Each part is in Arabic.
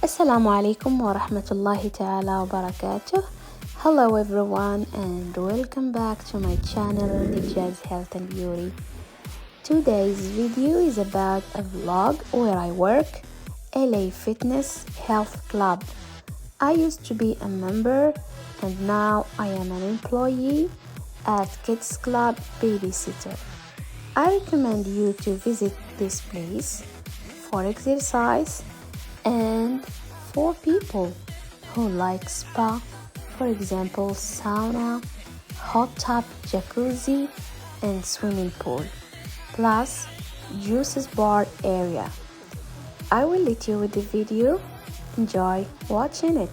Assalamu alaikum wa rahmatullahi ta'ala wa barakatuh. Hello everyone and welcome back to my channel Naja's Health and Beauty. Today's video is about a vlog where I work LA Fitness Health Club. I used to be a member and now I am an employee at Kids Club Babysitter. I recommend you to visit this place for exercise and for people who like spa, for example sauna, hot tub, jacuzzi and swimming pool, plus juices bar area. I will let you with the video. Enjoy watching it.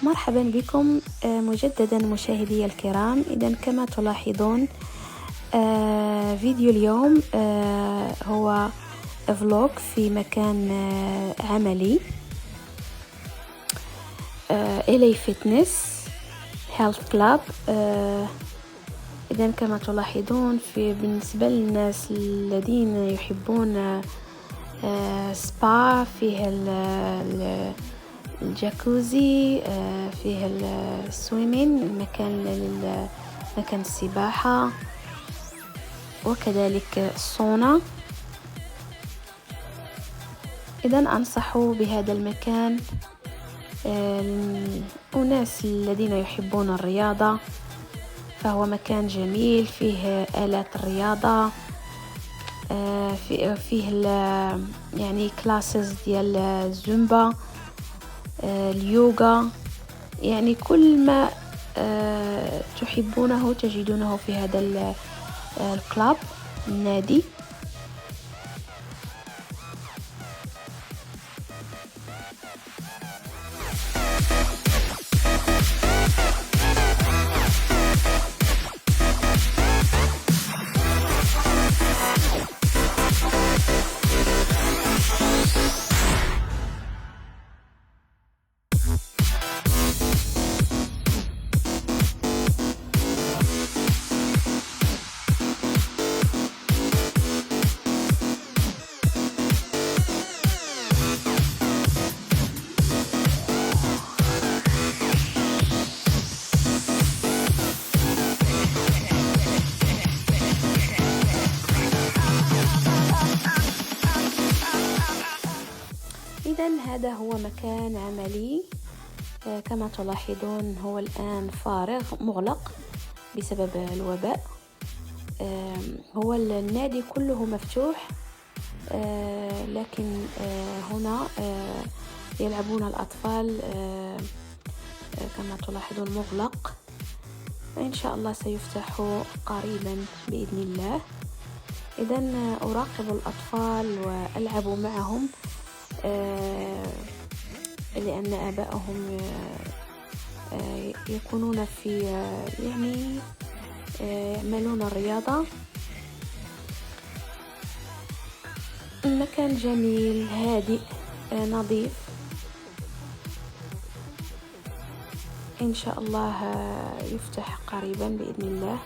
مرحبا بكم مجددا مشاهدي الكرام. إذن كما تلاحظون فيديو اليوم هو فلوج في مكان عملي LA Fitness Health Club. إذن كما تلاحظون بالنسبة للناس الذين يحبون سبا، فيه الجاكوزي، فيه السويمين، مكان السباحة، وكذلك السونا. إذن أنصح بهذا المكان الناس الذين يحبون الرياضة، فهو مكان جميل فيه آلات الرياضة، فيه يعني كلاسز ديال الزومبا، اليوغا، يعني كل ما تحبونه تجدونه في هذا الكلاب النادي. إذن هذا هو مكان عملي. كما تلاحظون هو الآن فارغ مغلق بسبب الوباء. هو النادي كله مفتوح، لكن هنا يلعبون الأطفال كما تلاحظون مغلق، إن شاء الله سيفتح قريبا بإذن الله. إذن أراقب الأطفال وألعب معهم لأن آبائهم يكونون في يعني يعملون الرياضة. المكان جميل هادئ نظيف، إن شاء الله يفتح قريبا بإذن الله.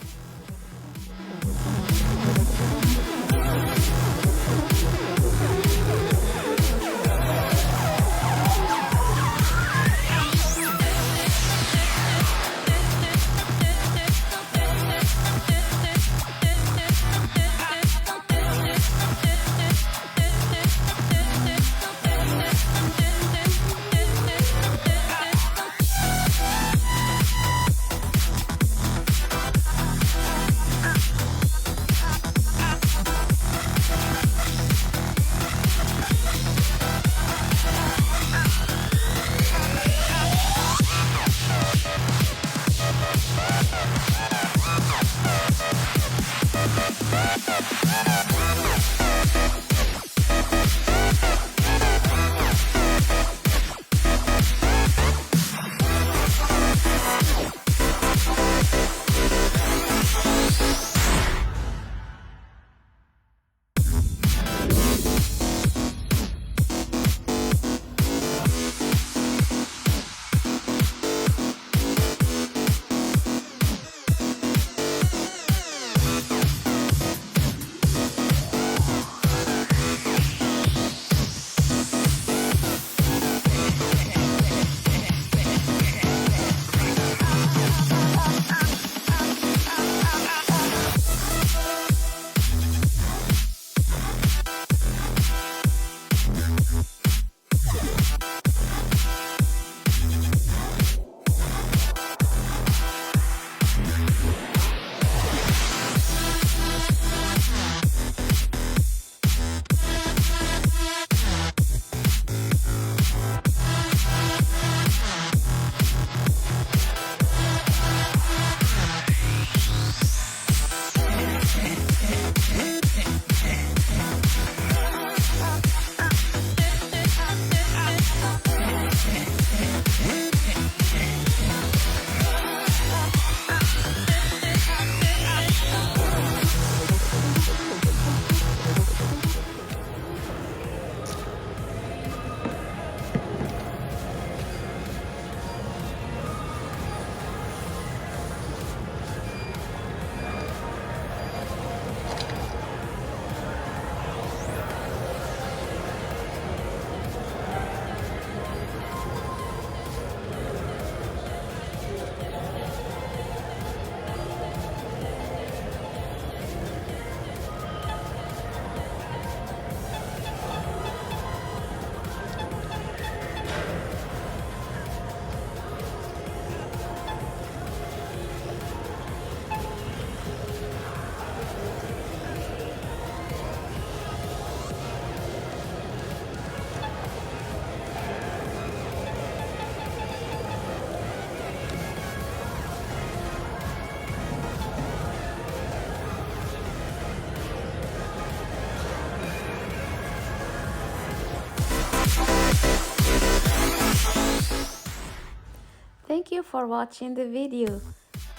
Thank you for watching the video.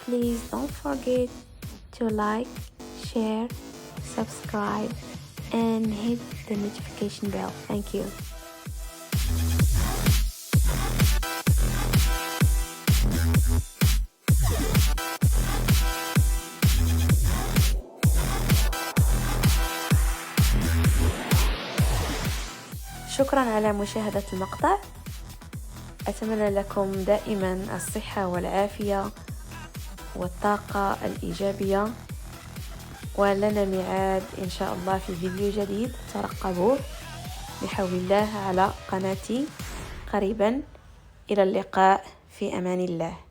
Please don't forget to like, share, subscribe, and hit the notification bell. Thank you. شكرا على مشاهدة المقطع. أتمنى لكم دائما الصحة والعافية والطاقة الإيجابية، ولنا ميعاد إن شاء الله في فيديو جديد ترقبوه بحول الله على قناتي قريبا. إلى اللقاء، في أمان الله.